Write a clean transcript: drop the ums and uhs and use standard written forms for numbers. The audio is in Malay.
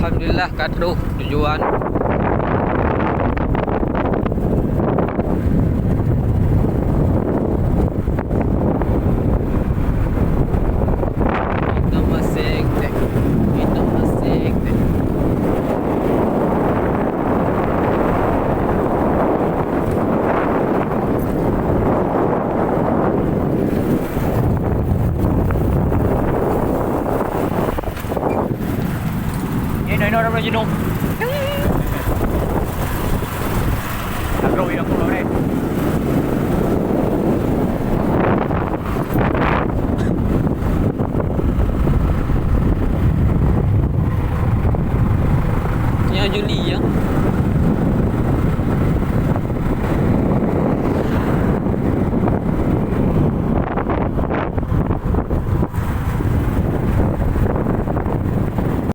Alhamdulillah kadu tujuan. Kita masih tek. Kita masih tek. Nó ra như nôm rồi nó không đây Yang Juli ya.